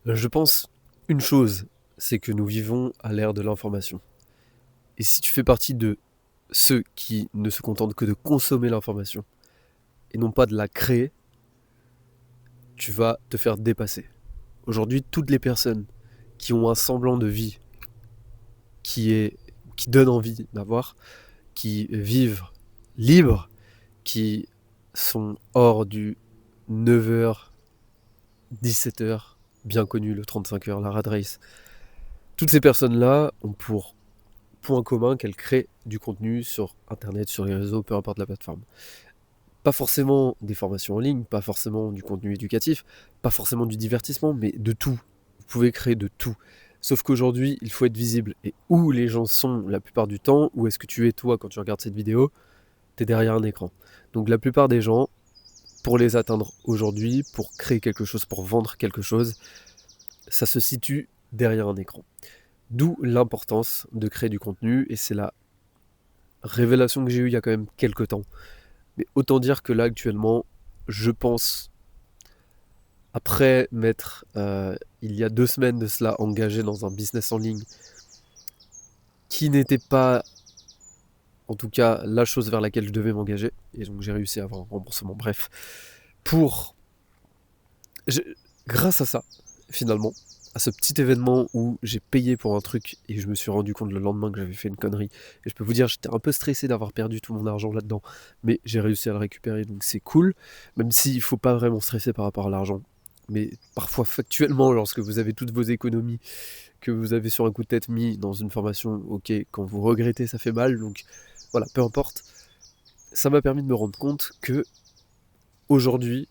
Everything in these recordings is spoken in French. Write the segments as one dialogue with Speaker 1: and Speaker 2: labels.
Speaker 1: Je pense une chose, c'est que nous vivons à l'ère de l'information. Et si tu fais partie de ceux qui ne se contentent que de consommer l'information et non pas de la créer, tu vas te faire dépasser. Aujourd'hui, toutes les personnes qui ont un semblant de vie qui donne envie d'avoir, qui vivent libres, qui sont hors du 9h, 17h, bien connu le 35h, la rat race. Toutes ces personnes-là ont pour point commun qu'elles créent du contenu sur internet, sur les réseaux, peu importe la plateforme. Pas forcément des formations en ligne, pas forcément du contenu éducatif, pas forcément du divertissement, mais de tout. Vous pouvez créer de tout. Sauf qu'aujourd'hui, il faut être visible. Et où les gens sont la plupart du temps, où est-ce que tu es toi quand tu regardes cette vidéo? T'es derrière un écran. Donc la plupart des gens, pour les atteindre aujourd'hui, pour créer quelque chose, pour vendre quelque chose, ça se situe derrière un écran. D'où l'importance de créer du contenu, et c'est la révélation que j'ai eue il y a quand même quelques temps. Mais autant dire que là actuellement, je pense, après m'être, il y a 2 semaines de cela, engagé dans un business en ligne qui n'était pas, en tout cas, la chose vers laquelle je devais m'engager, et donc j'ai réussi à avoir un remboursement, bref, pour... je- grâce à ça, finalement, à ce petit événement où j'ai payé pour un truc et je me suis rendu compte le lendemain que j'avais fait une connerie. Et je peux vous dire, j'étais un peu stressé d'avoir perdu tout mon argent là-dedans, mais j'ai réussi à le récupérer, donc c'est cool, même s'il faut pas vraiment stresser par rapport à l'argent. Mais parfois, factuellement, lorsque vous avez toutes vos économies que vous avez sur un coup de tête mis dans une formation, ok, quand vous regrettez, ça fait mal, donc voilà, peu importe. Ça m'a permis de me rendre compte que aujourd'hui,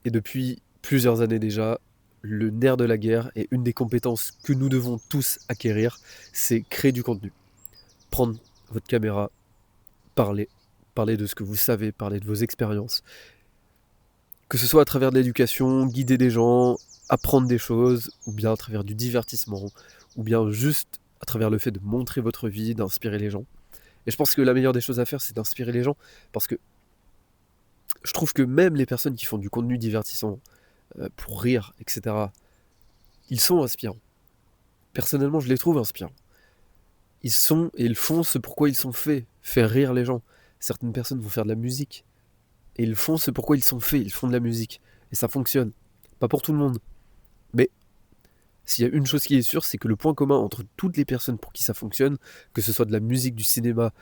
Speaker 1: et depuis plusieurs années déjà, le nerf de la guerre et une des compétences que nous devons tous acquérir, c'est créer du contenu. Prendre votre caméra, parler, parler de ce que vous savez, parler de vos expériences. Que ce soit à travers de l'éducation, guider des gens, apprendre des choses, ou bien à travers du divertissement, ou bien juste à travers le fait de montrer votre vie, d'inspirer les gens. Et je pense que la meilleure des choses à faire, c'est d'inspirer les gens, parce que je trouve que même les personnes qui font du contenu divertissant, pour rire, etc., ils sont inspirants. Personnellement, je les trouve inspirants. Ils sont et ils font ce pourquoi ils sont faits, faire rire les gens. Certaines personnes vont faire de la musique et ils font ce pourquoi ils sont faits, ils font de la musique et ça fonctionne. Pas pour tout le monde, mais s'il y a une chose qui est sûre, c'est que le point commun entre toutes les personnes pour qui ça fonctionne, que ce soit de la musique, du cinéma,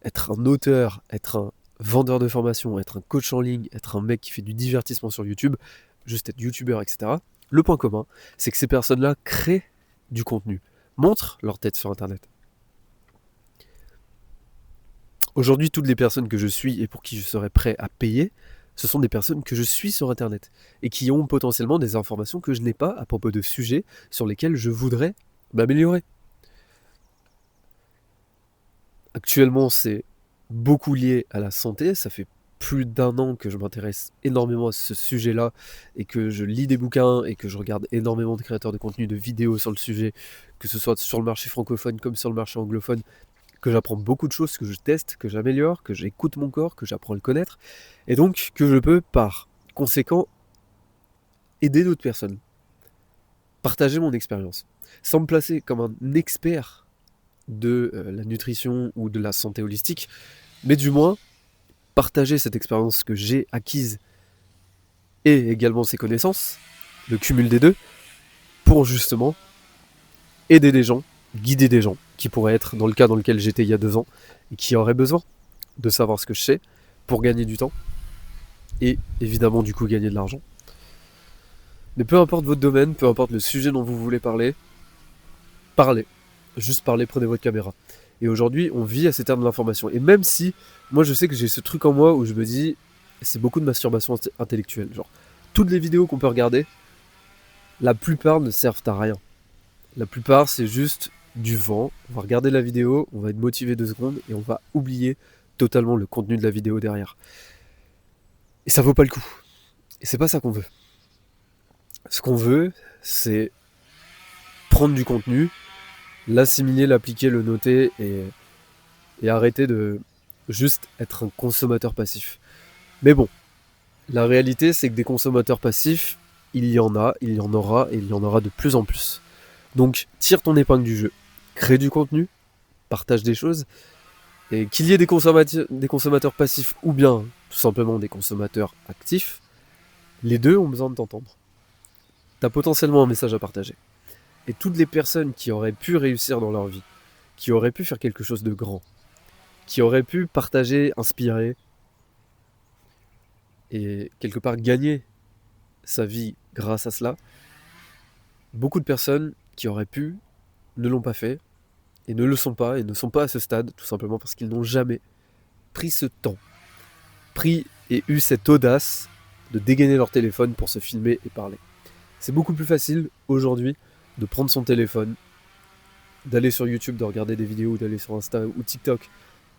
Speaker 1: être un auteur, être un vendeur de formation, être un coach en ligne, être un mec qui fait du divertissement sur YouTube, juste être youtubeur, etc. Le point commun, c'est que ces personnes-là créent du contenu, montrent leur tête sur Internet. Aujourd'hui, toutes les personnes que je suis et pour qui je serais prêt à payer, ce sont des personnes que je suis sur Internet et qui ont potentiellement des informations que je n'ai pas à propos de sujets sur lesquels je voudrais m'améliorer. Actuellement, c'est beaucoup lié à la santé. Ça fait plus d'1 an que je m'intéresse énormément à ce sujet-là et que je lis des bouquins et que je regarde énormément de créateurs de contenu, de vidéos sur le sujet, que ce soit sur le marché francophone comme sur le marché anglophone, que j'apprends beaucoup de choses, que je teste, que j'améliore, que j'écoute mon corps, que j'apprends à le connaître, et donc que je peux, par conséquent, aider d'autres personnes, partager mon expérience, sans me placer comme un expert de la nutrition ou de la santé holistique, mais du moins partager cette expérience que j'ai acquise et également ses connaissances, le cumul des deux, pour justement aider des gens, guider des gens, qui pourraient être dans le cas dans lequel j'étais il y a 2 ans, et qui auraient besoin de savoir ce que je sais pour gagner du temps, et évidemment du coup gagner de l'argent. Mais peu importe votre domaine, peu importe le sujet dont vous voulez parler, parlez. Juste parlez, prenez votre caméra. Et aujourd'hui, on vit à cette ère de l'information. Et même si, moi je sais que j'ai ce truc en moi où je me dis, c'est beaucoup de masturbation intellectuelle. Genre, toutes les vidéos qu'on peut regarder, la plupart ne servent à rien. La plupart, c'est juste du vent. On va regarder la vidéo, on va être motivé 2 secondes et on va oublier totalement le contenu de la vidéo derrière. Et ça vaut pas le coup. Et c'est pas ça qu'on veut. Ce qu'on veut, c'est prendre du contenu, l'assimiler, l'appliquer, le noter et arrêter de juste être un consommateur passif. Mais bon, la réalité c'est que des consommateurs passifs, il y en a, il y en aura, et il y en aura de plus en plus. Donc, tire ton épingle du jeu, crée du contenu, partage des choses, et qu'il y ait des consommateurs passifs ou bien tout simplement des consommateurs actifs, les deux ont besoin de t'entendre. T'as potentiellement un message à partager. Et toutes les personnes qui auraient pu réussir dans leur vie, qui auraient pu faire quelque chose de grand, qui auraient pu partager, inspirer, et quelque part gagner sa vie grâce à cela, beaucoup de personnes qui auraient pu ne l'ont pas fait, et ne le sont pas, et ne sont pas à ce stade, tout simplement parce qu'ils n'ont jamais pris ce temps, pris et eu cette audace de dégainer leur téléphone pour se filmer et parler. C'est beaucoup plus facile aujourd'hui de prendre son téléphone, d'aller sur YouTube, de regarder des vidéos, d'aller sur Insta ou TikTok,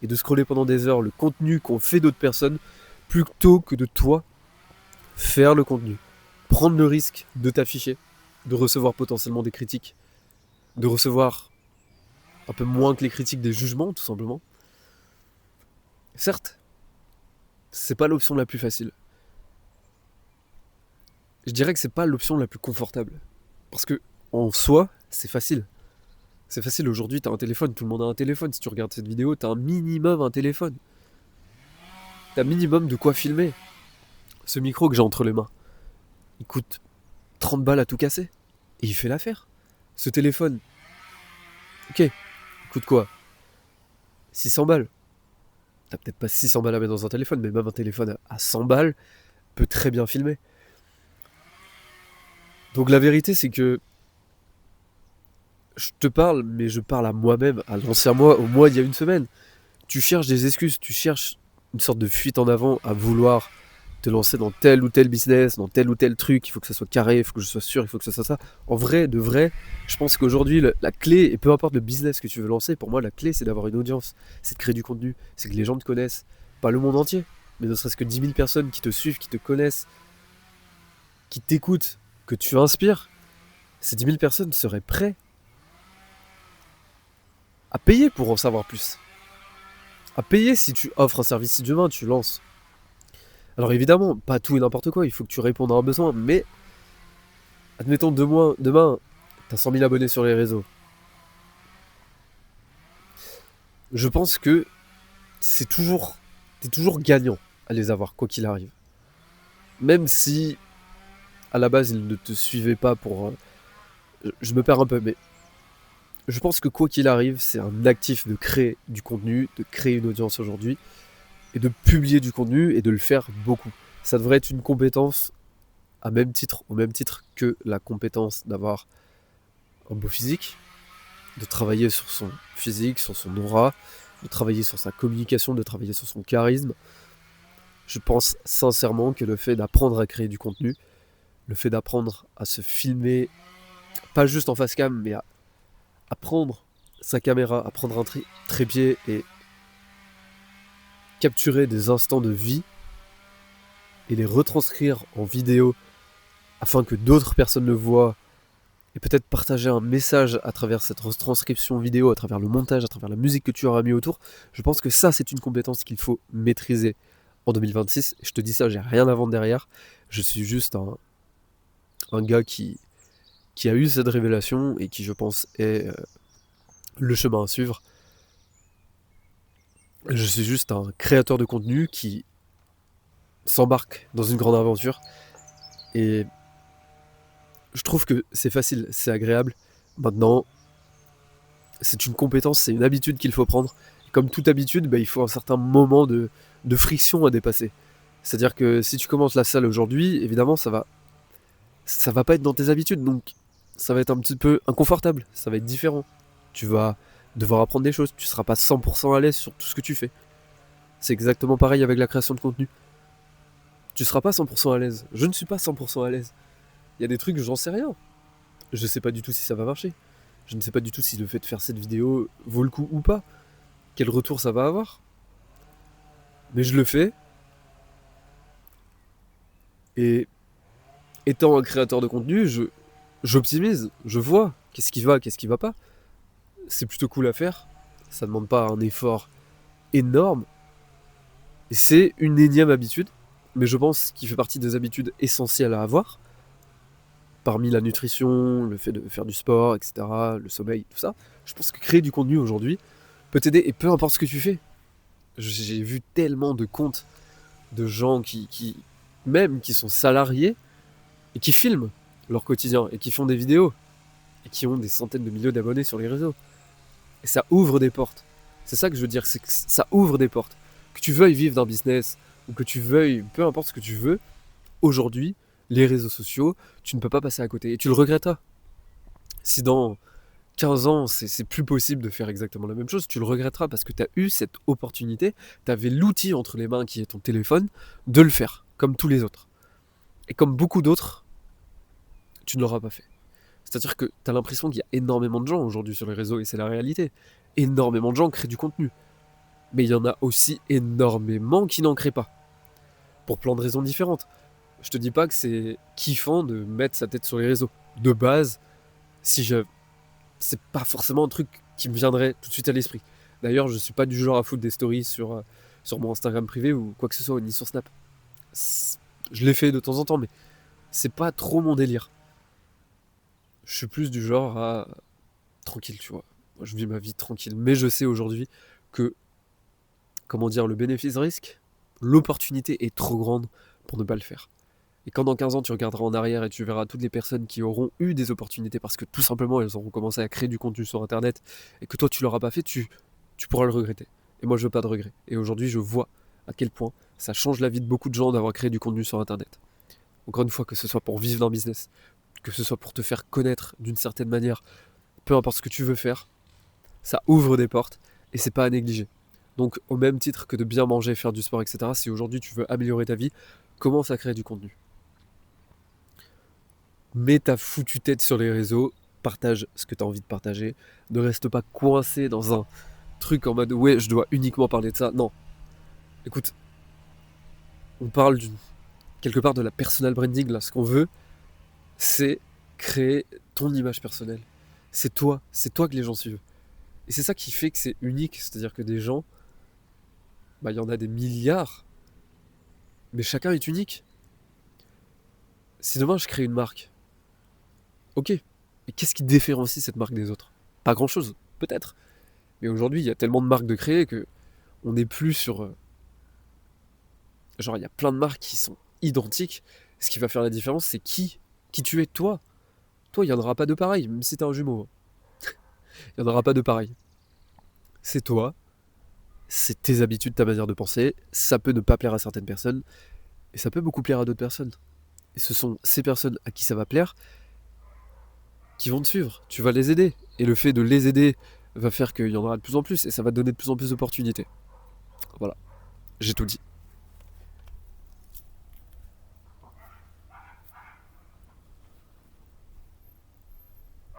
Speaker 1: et de scroller pendant des heures le contenu qu'ont fait d'autres personnes, plutôt que de toi faire le contenu. Prendre le risque de t'afficher, de recevoir potentiellement des critiques, de recevoir un peu moins que les critiques, des jugements, tout simplement. Certes, c'est pas l'option la plus facile. Je dirais que c'est pas l'option la plus confortable. Parce que, en soi, c'est facile. C'est facile, aujourd'hui, t'as un téléphone, tout le monde a un téléphone. Si tu regardes cette vidéo, t'as un minimum un téléphone. T'as un minimum de quoi filmer. Ce micro que j'ai entre les mains, il coûte 30 balles à tout casser. Et il fait l'affaire. Ce téléphone, ok, il coûte quoi 600 balles. T'as peut-être pas 600 balles à mettre dans un téléphone, mais même un téléphone à 100 balles peut très bien filmer. Donc la vérité, c'est que je te parle, mais je parle à moi-même, à l'ancien moi, au moi d'il y a une semaine. Tu cherches des excuses, tu cherches une sorte de fuite en avant à vouloir te lancer dans tel ou tel business, dans tel ou tel truc, il faut que ça soit carré, il faut que je sois sûr, il faut que ça soit ça. En vrai, de vrai, je pense qu'aujourd'hui, la clé, et peu importe le business que tu veux lancer, pour moi, la clé, c'est d'avoir une audience, c'est de créer du contenu, c'est que les gens te connaissent, pas le monde entier, mais ne serait-ce que 10 000 personnes qui te suivent, qui te connaissent, qui t'écoutent, que tu inspires. Ces 10 000 personnes seraient prêtes à payer pour en savoir plus. À payer si tu offres un service, si demain tu lances. Alors évidemment, pas tout et n'importe quoi, il faut que tu répondes à un besoin, mais admettons demain, t'as 100 000 abonnés sur les réseaux. Je pense que t'es toujours gagnant à les avoir, quoi qu'il arrive. Même si, à la base, ils ne te suivaient pas pour... je me perds un peu, mais je pense que quoi qu'il arrive, c'est un actif de créer du contenu, de créer une audience aujourd'hui, et de publier du contenu et de le faire beaucoup. Ça devrait être une compétence au même titre que la compétence d'avoir un beau physique, de travailler sur son physique, sur son aura, de travailler sur sa communication, de travailler sur son charisme. Je pense sincèrement que le fait d'apprendre à créer du contenu, le fait d'apprendre à se filmer, pas juste en face cam, mais à prendre sa caméra, à prendre un trépied et capturer des instants de vie et les retranscrire en vidéo afin que d'autres personnes le voient et peut-être partager un message à travers cette retranscription vidéo, à travers le montage, à travers la musique que tu auras mis autour. Je pense que ça, c'est une compétence qu'il faut maîtriser en 2026. Je te dis ça, j'ai rien à vendre derrière. Je suis juste un gars qui a eu cette révélation et qui, je pense, est le chemin à suivre. Je suis juste un créateur de contenu qui s'embarque dans une grande aventure. Et je trouve que c'est facile, c'est agréable. Maintenant, c'est une compétence, c'est une habitude qu'il faut prendre. Et comme toute habitude, il faut un certain moment de friction à dépasser. C'est-à-dire que si tu commences la salle aujourd'hui, évidemment, ça va pas être dans tes habitudes. Donc, ça va être un petit peu inconfortable. Ça va être différent. Tu vas devoir apprendre des choses. Tu seras pas 100% à l'aise sur tout ce que tu fais. C'est exactement pareil avec la création de contenu. Tu seras pas 100% à l'aise. Je ne suis pas 100% à l'aise. Il y a des trucs, j'en sais rien. Je sais pas du tout si ça va marcher. Je ne sais pas du tout si le fait de faire cette vidéo vaut le coup ou pas. Quel retour ça va avoir. Mais je le fais. Et étant un créateur de contenu, j'optimise. Je vois qu'est-ce qui va, qu'est-ce qui va pas. C'est plutôt cool à faire. Ça demande pas un effort énorme. Et c'est une énième habitude. Mais je pense qu'il fait partie des habitudes essentielles à avoir. parmi la nutrition, le fait de faire du sport, etc., le sommeil, tout ça, je pense que créer du contenu aujourd'hui peut t'aider, et peu importe ce que tu fais. J'ai vu tellement de comptes de gens même qui sont salariés et qui filment leur quotidien et qui font des vidéos et qui ont des centaines de milliers d'abonnés sur les réseaux. Et ça ouvre des portes. C'est ça que je veux dire, c'est que ça ouvre des portes. Que tu veuilles vivre d'un business ou que tu veuilles, peu importe ce que tu veux, aujourd'hui, les réseaux sociaux, tu ne peux pas passer à côté. Et tu le regretteras. Si dans 15 ans, c'est plus possible de faire exactement la même chose, tu le regretteras parce que tu as eu cette opportunité, tu avais l'outil entre les mains qui est ton téléphone, de le faire, comme tous les autres. Et comme beaucoup d'autres, tu ne l'auras pas fait. C'est-à-dire que tu as l'impression qu'il y a énormément de gens aujourd'hui sur les réseaux, et c'est la réalité. Énormément de gens créent du contenu. Mais il y en a aussi énormément qui n'en créent pas. Pour plein de raisons différentes. Je te dis pas que c'est kiffant de mettre sa tête sur les réseaux. De base, c'est pas forcément un truc qui me viendrait tout de suite à l'esprit. D'ailleurs, je suis pas du genre à foutre des stories sur mon Instagram privé ou quoi que ce soit, ni sur Snap. Je l'ai fait de temps en temps, mais c'est pas trop mon délire. Je suis plus du genre à tranquille, tu vois. Moi, je vis ma vie tranquille. Mais je sais aujourd'hui que, comment dire, le bénéfice-risque, l'opportunité est trop grande pour ne pas le faire. Et quand dans 15 ans tu regarderas en arrière et tu verras toutes les personnes qui auront eu des opportunités parce que tout simplement elles auront commencé à créer du contenu sur internet et que toi tu l'auras pas fait, tu pourras le regretter. Et moi je veux pas de regrets. Et aujourd'hui je vois à quel point ça change la vie de beaucoup de gens d'avoir créé du contenu sur internet. Encore une fois, que ce soit pour vivre d'un business, que ce soit pour te faire connaître d'une certaine manière, peu importe ce que tu veux faire, ça ouvre des portes et c'est pas à négliger. Donc au même titre que de bien manger, faire du sport, etc., si aujourd'hui tu veux améliorer ta vie, commence à créer du contenu. Mets ta foutue tête sur les réseaux, partage ce que tu as envie de partager, ne reste pas coincé dans un truc en mode ouais, je dois uniquement parler de ça. Non, écoute, on parle quelque part de la personal branding là. Ce qu'on veut, c'est créer ton image personnelle. C'est toi que les gens suivent. Et c'est ça qui fait que c'est unique, c'est-à-dire que des gens, il y en a des milliards, mais chacun est unique. Si demain je crée une marque, ok, et qu'est-ce qui différencie cette marque des autres? Pas grand-chose, peut-être. Mais aujourd'hui, il y a tellement de marques de créer que on n'est plus sur... genre, il y a plein de marques qui sont identiques. Ce qui va faire la différence, c'est qui tu es, toi. Toi, il n'y en aura pas de pareil, même si t'es un jumeau. Il n'y en aura pas de pareil. C'est toi, c'est tes habitudes, ta manière de penser. Ça peut ne pas plaire à certaines personnes, et ça peut beaucoup plaire à d'autres personnes. Et ce sont ces personnes à qui ça va plaire qui vont te suivre. Tu vas les aider. Et le fait de les aider va faire qu'il y en aura de plus en plus, et ça va te donner de plus en plus d'opportunités. Voilà, j'ai tout dit.